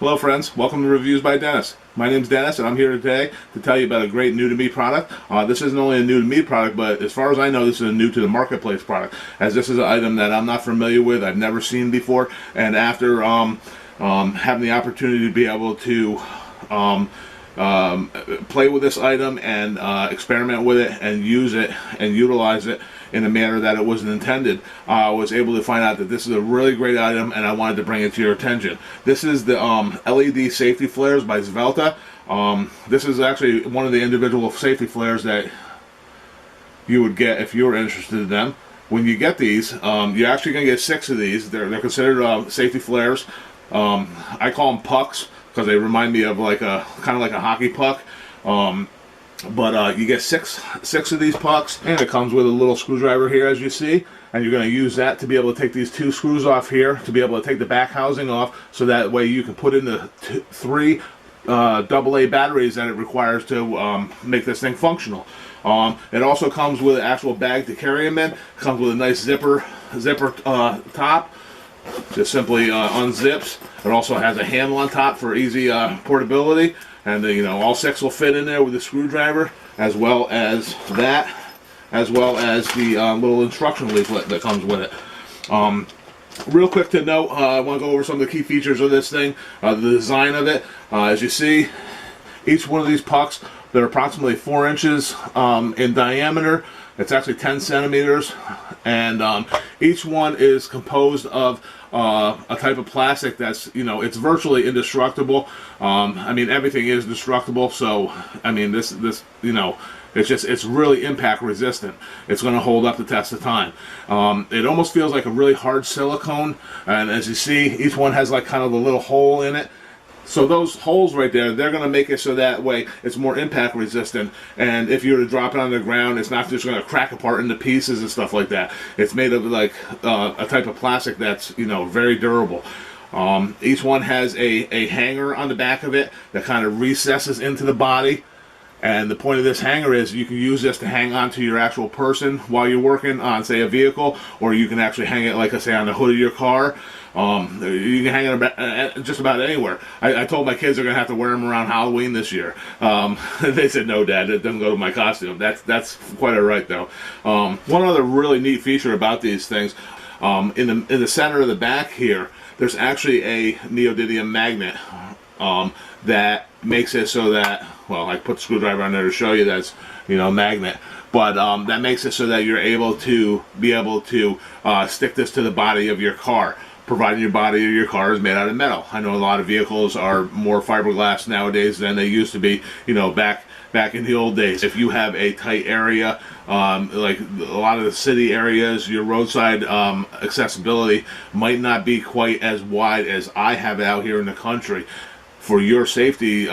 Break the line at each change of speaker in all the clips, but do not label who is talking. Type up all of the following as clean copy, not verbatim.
Hello friends, welcome to Reviews by Dennis. My name's Dennis and I'm here today to tell you about a great new to me product. This isn't only a new to me product, but as far as I know, this is a new to the marketplace product, as this is an item that I'm not familiar with, I've never seen before, and after having the opportunity to be able to play with this item and experiment with it and use it and utilize it in a manner that it wasn't intended, I was able to find out that this is a really great item and I wanted to bring it to your attention. This is the LED Safety Flares by Zvelta. This is actually one of the individual safety flares that you would get if you were interested in them. When you get these, you're actually going to get 6 of these. They're considered safety flares. I call them pucks because they remind me of like a kind of like a hockey puck. But you get six of these pucks, and it comes with a little screwdriver here, as you see, and you're going to use that to be able to take these 2 screws off here to be able to take the back housing off, so that way you can put in the 3 AA batteries that it requires to make this thing functional. It also comes with an actual bag to carry them in. It comes with a nice zipper top. Just simply unzips. It also has a handle on top for easy portability, and all 6 will fit in there with the screwdriver, as well as that, as well as the little instruction leaflet that comes with it. Real quick to note, I want to go over some of the key features of this thing, the design of it. As you see, each one of these pucks, they're approximately 4 inches in diameter. It's actually 10 centimeters, and each one is composed of a type of plastic that's, it's virtually indestructible. I mean, everything is destructible, so I mean, this it's really impact resistant. It's going to hold up the test of time. It almost feels like a really hard silicone, and as you see, each one has like kind of a little hole in it. So those holes right there, they're going to make it so that way it's more impact resistant, and if you were to drop it on the ground, it's not just going to crack apart into pieces and stuff like that. It's made of like a type of plastic that's very durable. Each one has a hanger on the back of it that kind of recesses into the body. And the point of this hanger is you can use this to hang onto your actual person while you're working on, say, a vehicle, or you can actually hang it, like I say, on the hood of your car. You can hang it just about anywhere. I told my kids they're going to have to wear them around Halloween this year. They said, no, Dad, it doesn't go to my costume. That's quite all right, though. One other really neat feature about these things, in the center of the back here, there's actually a neodymium magnet that makes it so that, well, I put the screwdriver on there to show you that's magnet, but that makes it so that you're able to stick this to the body of your car, providing your body of your car is made out of metal. I know a lot of vehicles are more fiberglass nowadays than they used to be, back in the old days. If you have a tight area, like a lot of the city areas, your roadside accessibility might not be quite as wide as I have it out here in the country. For your safety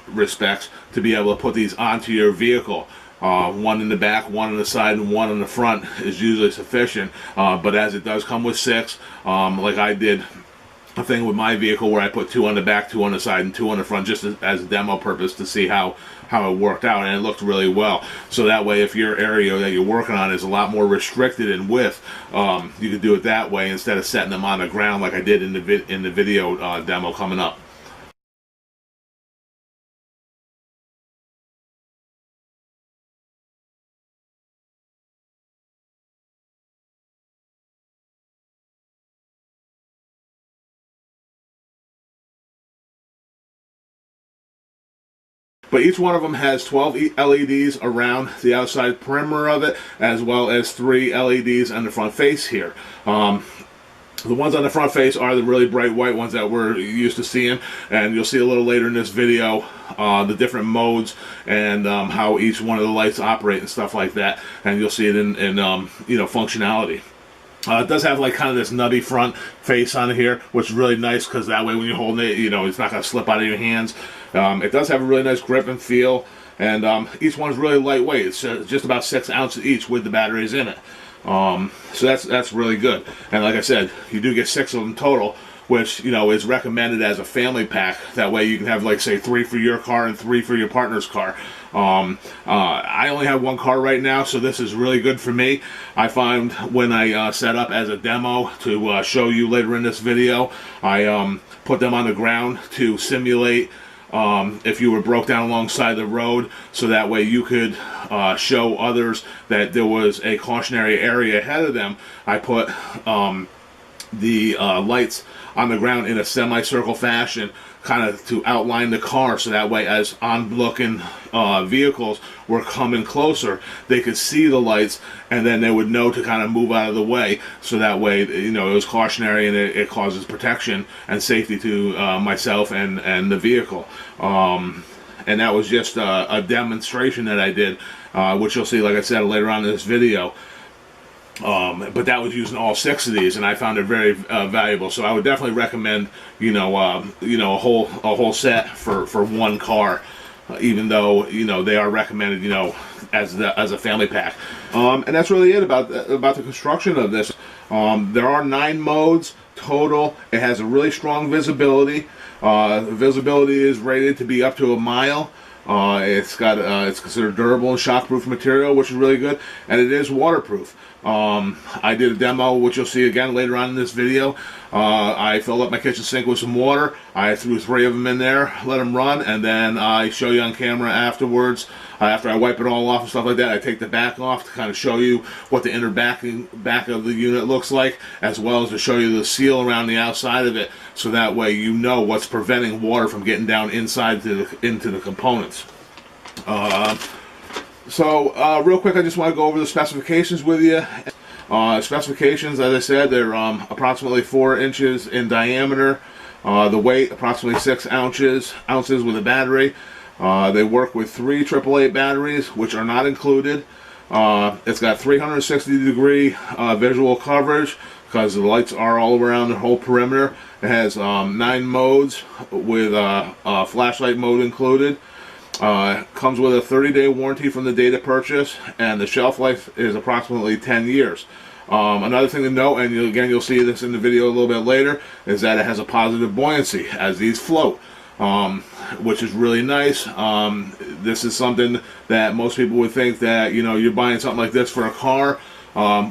respects, to be able to put these onto your vehicle. One in the back, one on the side, and one on the front is usually sufficient. But as it does come with 6, like I did a thing with my vehicle where I put 2 on the back, 2 on the side, and 2 on the front, just as a demo purpose to see how it worked out, and it looked really well. So that way, if your area that you're working on is a lot more restricted in width, you could do it that way instead of setting them on the ground like I did in the video demo coming up. But each one of them has 12 LEDs around the outside perimeter of it, as well as 3 LEDs on the front face here. The ones on the front face are the really bright white ones that we're used to seeing, and you'll see a little later in this video the different modes and how each one of the lights operate and stuff like that, and you'll see it in functionality. It does have like kind of this nubby front face on here, which is really nice because that way when you're holding it, it's not going to slip out of your hands. It does have a really nice grip and feel, and each one's really lightweight. It's just about 6 ounces each with the batteries in it. So that's really good. And like I said, you do get 6 of them total. which, you know, is recommended as a family pack. That way you can have, like, say 3 for your car and 3 for your partner's car. I only have 1 car right now, so this is really good for me. I find when I set up as a demo to show you later in this video, I put them on the ground to simulate if you were broke down alongside the road, so that way you could show others that there was a cautionary area ahead of them. I put the lights on the ground in a semicircle fashion, kind of to outline the car, so that way as onlooking vehicles were coming closer, they could see the lights, and then they would know to kind of move out of the way, so that way, you know, it was cautionary, and it causes protection and safety to myself and the vehicle. And that was just a demonstration that I did, which you'll see, like I said, later on in this video. But that was using all 6 of these, and I found it very valuable. So I would definitely recommend, you know, a whole set for 1 car, even though, you know, they are recommended, you know, as a family pack. And that's really it about the construction of this. There are 9 modes total. It has a really strong visibility. The visibility is rated to be up to 1 mile. It's considered durable and shockproof material, which is really good, and it is waterproof. I did a demo, which you'll see again later on in this video. I filled up my kitchen sink with some water. I threw 3 of them in there, let them run, and then I show you on camera afterwards. After I wipe it all off and stuff like that, I take the back off to kind of show you what the inner back of the unit looks like, as well as to show you the seal around the outside of it, so that way you know what's preventing water from getting down inside into the components. So real quick, I just want to go over the specifications with you. Specifications, as I said, they're approximately 4 inches in diameter. The weight, approximately 6 ounces with a battery. They work with 3 AAA batteries, which are not included. It's got 360-degree visual coverage, because the lights are all around the whole perimeter. It has 9 modes with a flashlight mode included. Comes with a 30-day warranty from the date of purchase, and the shelf life is approximately 10 years. Another thing to note, and you'll see this in the video a little bit later, is that it has a positive buoyancy as these float, which is really nice. This is something that most people would think that, you know, you're buying something like this for a car,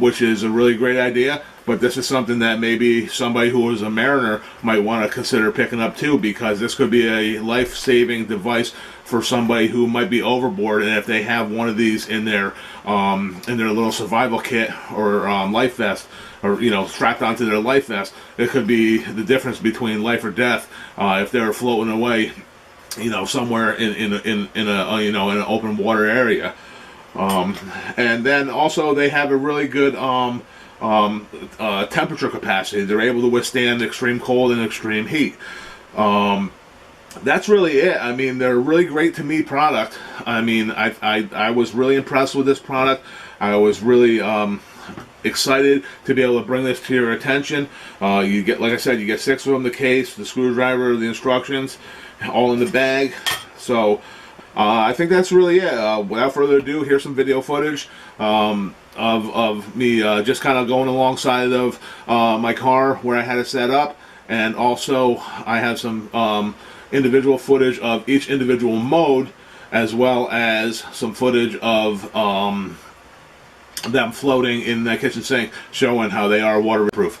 which is a really great idea. But this is something that maybe somebody who is a mariner might want to consider picking up too, because this could be a life-saving device for somebody who might be overboard, and if they have one of these in their little survival kit or life vest, or, you know, strapped onto their life vest, it could be the difference between life or death if they're floating away, you know, somewhere in a you know, in an open water area. And then also they have a really good temperature capacity. They're able to withstand extreme cold and extreme heat. That's really it. I mean, they're a really great to me product. I mean, I was really impressed with this product. I was really excited to be able to bring this to your attention. You get, like I said, you get 6 of them, the case, the screwdriver, the instructions, all in the bag. So I think that's really it. Without further ado, here's some video footage of me just kind of going alongside of my car where I had it set up, and also I have some individual footage of each individual mode, as well as some footage of them floating in the kitchen sink, showing how they are waterproof.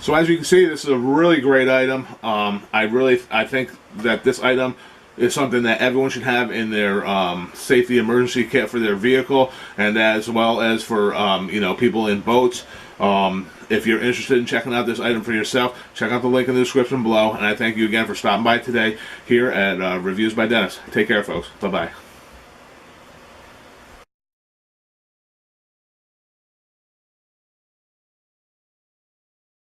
So as you can see, this is a really great item. I think that this item is something that everyone should have in their safety emergency kit for their vehicle, and as well as for people in boats. If you're interested in checking out this item for yourself, check out the link in the description below. And I thank you again for stopping by today here at Reviews by Dennis. Take care, folks. Bye-bye.